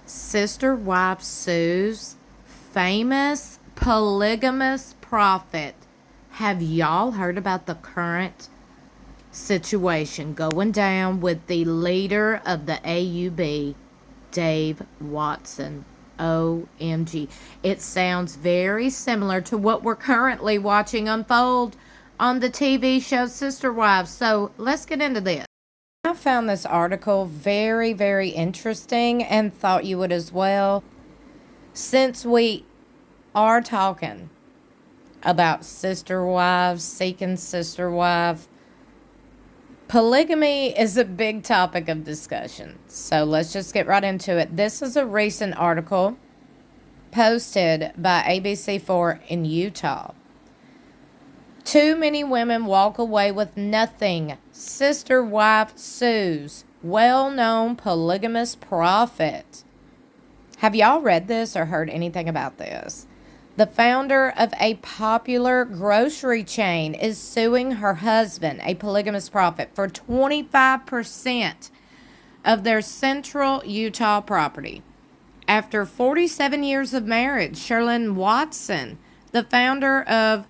Sister Wife SUES, famous polygamous prophet. Have y'all heard about the current situation going down with the leader of the AUB, Dave Watson? OMG. It sounds very similar to what we're currently watching unfold on the TV show Sister Wives. So let's get into this. I found this article very, very interesting and thought you would as well. Since we are talking about sister wives, seeking sister wife, polygamy is a big topic of discussion. So let's just get right into it. This is a recent article posted by ABC4 in Utah. Too many women walk away with nothing. Sister wife sues well-known polygamous prophet. Have y'all read this or heard anything about this? The founder of a popular grocery chain is suing her husband, a polygamous prophet, for 25% of their central Utah property. After 47 years of marriage, Sherlyn Watson, the founder of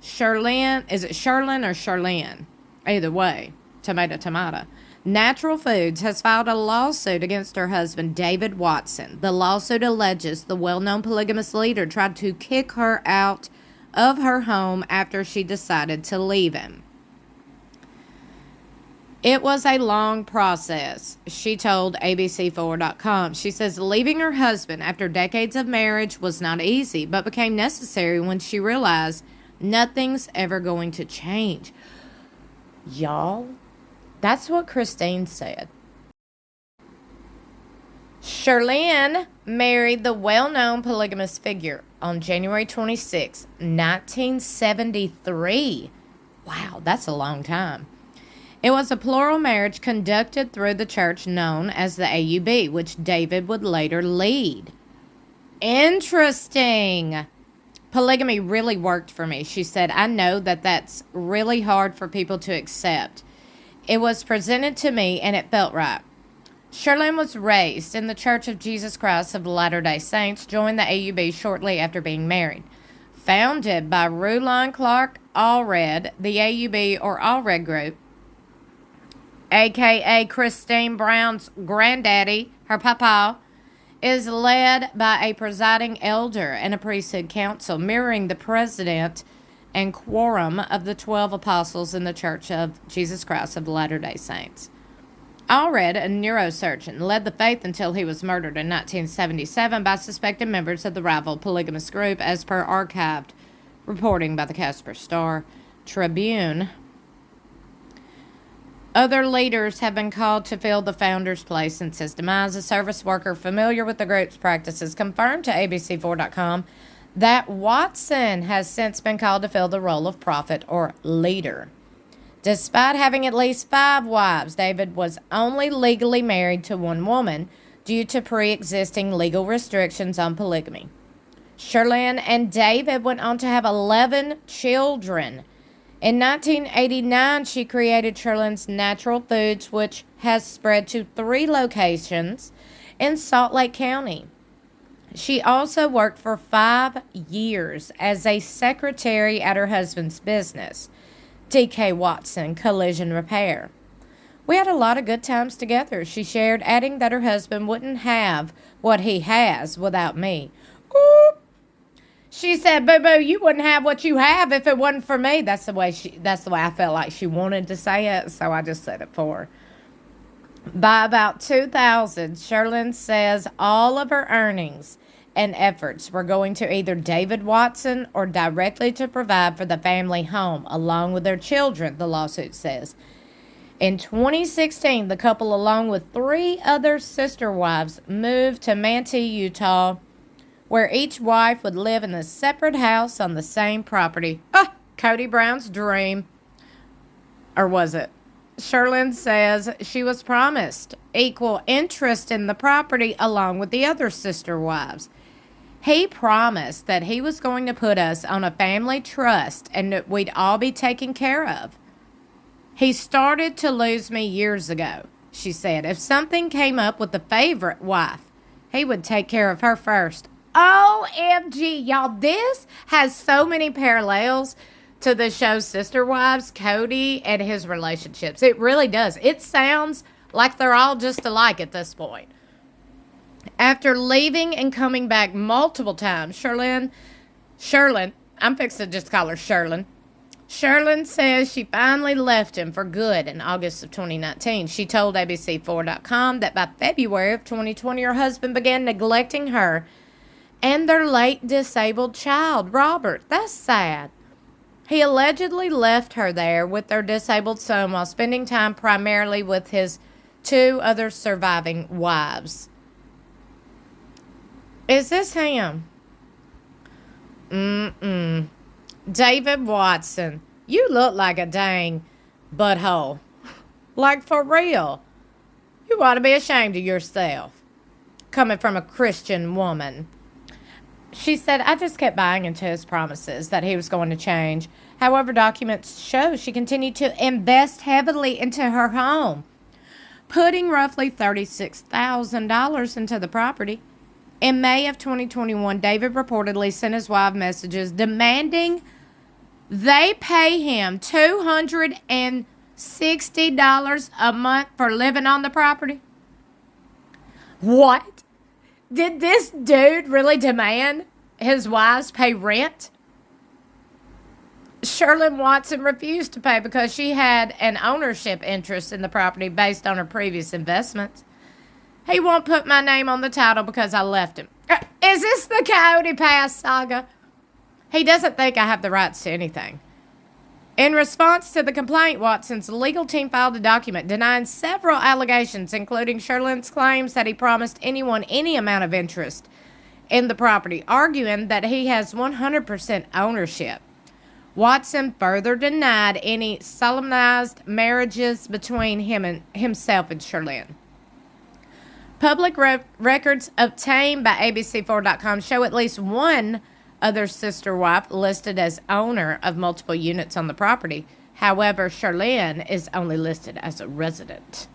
Sherlyn, is it Sherlyn or Sherlyn? Either way, tomato. Natural Foods has filed a lawsuit against her husband, David Watson. The lawsuit alleges the well-known polygamous leader tried to kick her out of her home after she decided to leave him. It was a long process, she told ABC4.com. She says leaving her husband after decades of marriage was not easy, but became necessary when she realized nothing's ever going to change. Y'all, that's what Christine said. Sherlyn married the well-known polygamous figure on January 26, 1973. Wow, that's a long time. It was a plural marriage conducted through the church known as the AUB, which David would later lead. Interesting. Polygamy really worked for me, she said. I know that that's really hard for people to accept. It was presented to me and it felt right. Sherlyn was raised in the Church of Jesus Christ of Latter-day Saints, joined the AUB shortly after being married. Founded by Rulon Clark Allred, the AUB or Allred Group, a.k.a. Christine Brown's granddaddy, her papa, is led by a presiding elder and a priesthood council, mirroring the president and quorum of the 12 apostles in the Church of Jesus Christ of Latter-day Saints. Allred, a neurosurgeon, led the faith until he was murdered in 1977 by suspected members of the rival polygamous group, as per archived reporting by the Casper Star-Tribune. Other leaders have been called to fill the founder's place since his demise. A service worker familiar with the group's practices confirmed to ABC4.com that Watson has since been called to fill the role of prophet or leader. Despite having at least 5 wives, David was only legally married to one woman due to pre-existing legal restrictions on polygamy. Sherlyn and David went on to have 11 children. In 1989, she created Sherlyn's Natural Foods, which has spread to 3 locations in Salt Lake County. She also worked for 5 years as a secretary at her husband's business, D.K. Watson Collision Repair. We had a lot of good times together, she shared, adding that her husband wouldn't have what he has without me. Ooh. She said, "Boo-boo, you wouldn't have what you have if it wasn't for me." That's the way I felt like she wanted to say it, so I just said it for her. By about 2000, Sherlyn says all of her earnings and efforts were going to either David Watson or directly to provide for the family home, along with their children, the lawsuit says. In 2016, the couple, along with 3 other sister wives, moved to Manti, Utah, where each wife would live in a separate house on the same property. Cody Brown's dream. Or was it? Sherlyn says she was promised equal interest in the property along with the other sister wives. He promised that he was going to put us on a family trust and that we'd all be taken care of. He started to lose me years ago, she said. If something came up with the favorite wife, he would take care of her first. OMG, y'all, this has so many parallels to the show's Sister Wives, Cody, and his relationships. It really does. It sounds like they're all just alike at this point. After leaving and coming back multiple times, Sherlyn, I'm fixing to just call her Sherlyn. Sherlyn says she finally left him for good in August of 2019. She told ABC4.com that by February of 2020, her husband began neglecting her and their late disabled child, Robert. That's sad. He allegedly left her there with their disabled son while spending time primarily with his 2 other surviving wives. Is this him? David Watson, you look like a dang butthole. Like, for real. You ought to be ashamed of yourself. Coming from a Christian woman. She said, I just kept buying into his promises that he was going to change. However, documents show she continued to invest heavily into her home, putting roughly $36,000 into the property. In May of 2021, David reportedly sent his wife messages demanding they pay him $260 a month for living on the property. What? Did this dude really demand his wives pay rent? Sherlyn Watson refused to pay because she had an ownership interest in the property based on her previous investments. He won't put my name on the title because I left him. Is this the Coyote Pass saga? He doesn't think I have the rights to anything. In response to the complaint, Watson's legal team filed a document denying several allegations, including Sherlyn's claims that he promised anyone any amount of interest in the property, arguing that he has 100% ownership. Watson further denied any solemnized marriages between himself and Sherlyn. Public records obtained by ABC4.com show at least one other sister wife listed as owner of multiple units on the property. However, Sherlyn is only listed as a resident.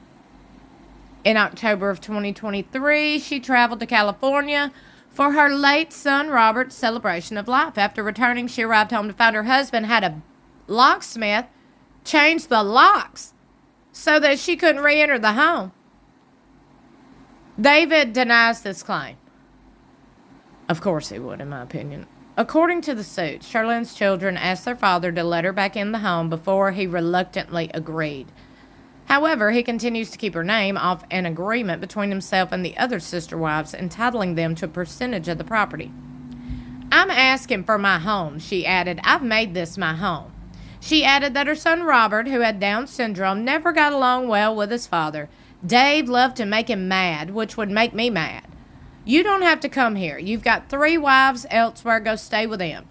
In October of 2023, she traveled to California for her late son Robert's celebration of life. After returning, she arrived home to find her husband had a locksmith change the locks so that she couldn't re-enter the home. David denies this claim. Of course he would, in my opinion. According to the suit, Sherlyn's children asked their father to let her back in the home before he reluctantly agreed. However, he continues to keep her name off an agreement between himself and the other sister wives, entitling them to a percentage of the property. I'm asking for my home, she added. I've made this my home. She added that her son Robert, who had Down syndrome, never got along well with his father. Dave loved to make him mad, which would make me mad. You don't have to come here. You've got 3 wives elsewhere. Go stay with them.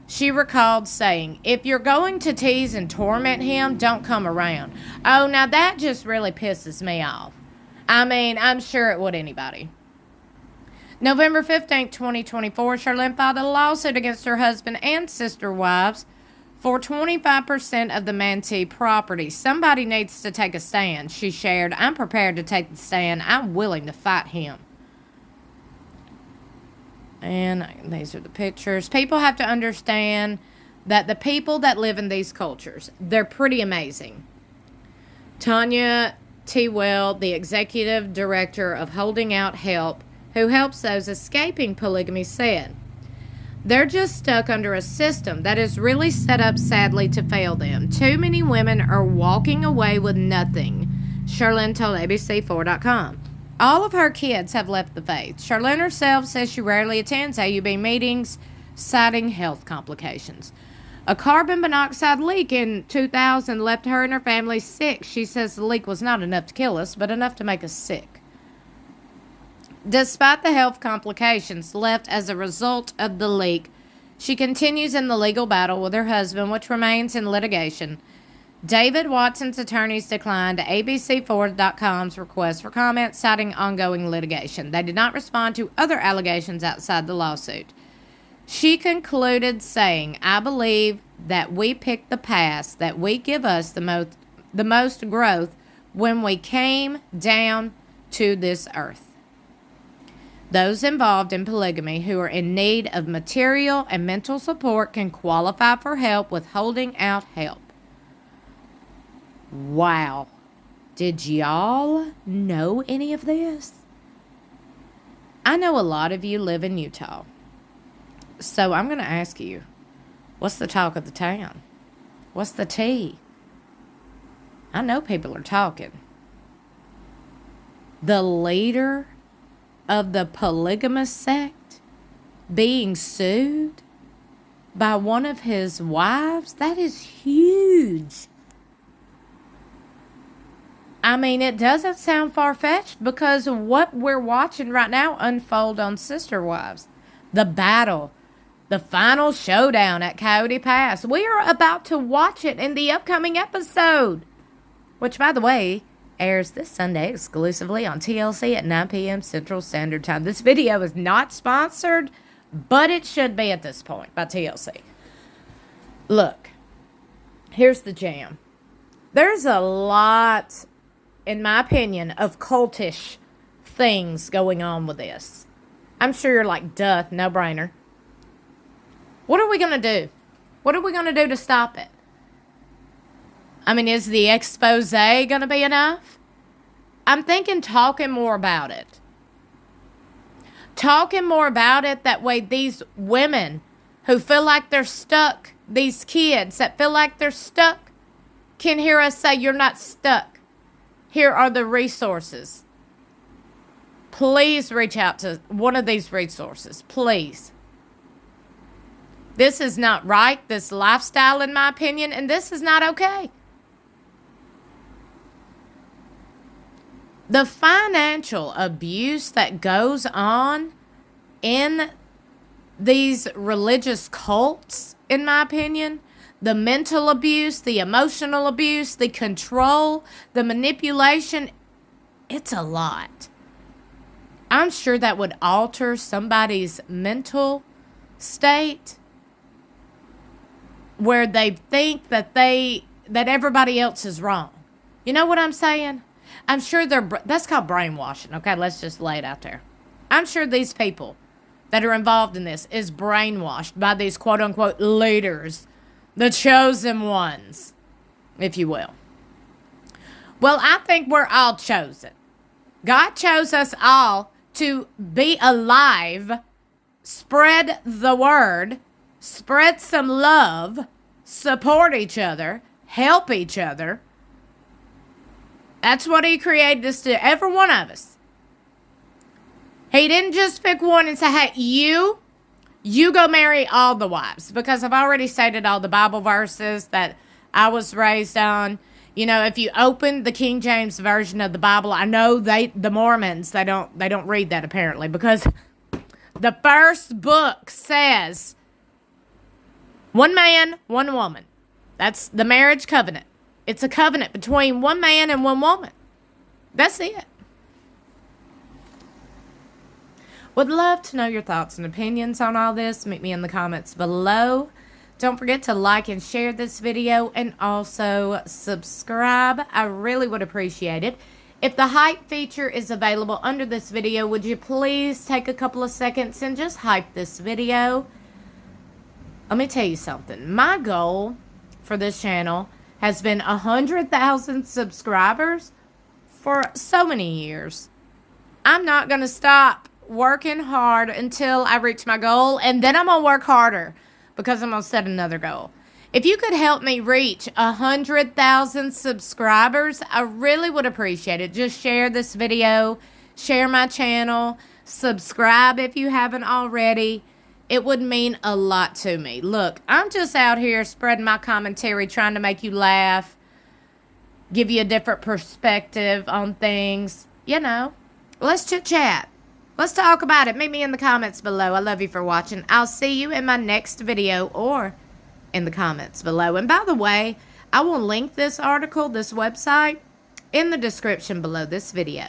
She recalled saying, if you're going to tease and torment him, don't come around. Oh, now that just really pisses me off. I mean, I'm sure it would anybody. November 15, 2024, Sherlyn filed a lawsuit against her husband and sister wives for 25% of the Mantee property. Somebody needs to take a stand, she shared. I'm prepared to take the stand. I'm willing to fight him. And these are the pictures. People have to understand that the people that live in these cultures, they're pretty amazing. Tanya T. Well, the executive director of Holding Out Help, who helps those escaping polygamy, said, they're just stuck under a system that is really set up, sadly, to fail them. Too many women are walking away with nothing, Sherlyn told ABC4.com. All of her kids have left the faith. Sherlyn herself says she rarely attends AUB meetings, citing health complications. A carbon monoxide leak in 2000 left her and her family sick. She says the leak was not enough to kill us, but enough to make us sick. Despite the health complications left as a result of the leak, she continues in the legal battle with her husband, which remains in litigation. David Watson's attorneys declined ABC4.com's request for comment, citing ongoing litigation. They did not respond to other allegations outside the lawsuit. She concluded saying, I believe that we picked the path that we give us the most growth when we came down to this earth. Those involved in polygamy who are in need of material and mental support can qualify for help with holding out help. Wow. Did y'all know any of this? I know a lot of you live in Utah. So I'm going to ask you, what's the talk of the town? What's the tea? I know people are talking. The leader of the polygamous sect being sued by one of his wives, that is huge. I mean, it doesn't sound far-fetched because of what we're watching right now unfold on Sister Wives. The battle, the final showdown at Coyote Pass. We are about to watch it in the upcoming episode, which, by the way, airs this Sunday exclusively on TLC at 9 p.m. Central Standard Time. This video is not sponsored, but it should be at this point by TLC. Look, here's the jam. There's a lot, in my opinion, of cultish things going on with this. I'm sure you're like, duh, no brainer. What are we going to do? What are we going to do to stop it? I mean, is the expose going to be enough? I'm thinking talking more about it. Talking more about it, that way these women who feel like they're stuck, these kids that feel like they're stuck, can hear us say, you're not stuck. Here are the resources. Please reach out to one of these resources. Please. This is not right, this lifestyle, in my opinion, and this is not okay. The financial abuse that goes on in these religious cults, in my opinion, the mental abuse, the emotional abuse, the control, the manipulation, it's a lot. I'm sure that would alter somebody's mental state where they think that everybody else is wrong. You know what I'm saying? I'm sure that's called brainwashing. Okay, let's just lay it out there. I'm sure these people that are involved in this is brainwashed by these quote-unquote leaders, the chosen ones, if you will. Well, I think we're all chosen. God chose us all to be alive, spread the word, spread some love, support each other, help each other. That's what he created us to, every one of us. He didn't just pick one and say, hey, you go marry all the wives. Because I've already stated all the Bible verses that I was raised on. You know, if you open the King James Version of the Bible, I know the Mormons, they don't read that apparently. Because the first book says, one man, one woman. That's the marriage covenant. It's a covenant between one man and one woman. That's it. Would love to know your thoughts and opinions on all this. Meet me in the comments below. Don't forget to like and share this video and also subscribe. I really would appreciate it. If the hype feature is available under this video, would you please take a couple of seconds and just hype this video? Let me tell you something. My goal for this channel has been 100,000 subscribers for so many years. I'm not going to stop working hard until I reach my goal, and then I'm going to work harder because I'm going to set another goal. If you could help me reach 100,000 subscribers, I really would appreciate it. Just share this video, share my channel, subscribe if you haven't already. It would mean a lot to me. Look, I'm just out here spreading my commentary, trying to make you laugh, give you a different perspective on things. You know, let's chit-chat. Let's talk about it. Meet me in the comments below. I love you for watching. I'll see you in my next video or in the comments below. And by the way, I will link this article, this website, in the description below this video.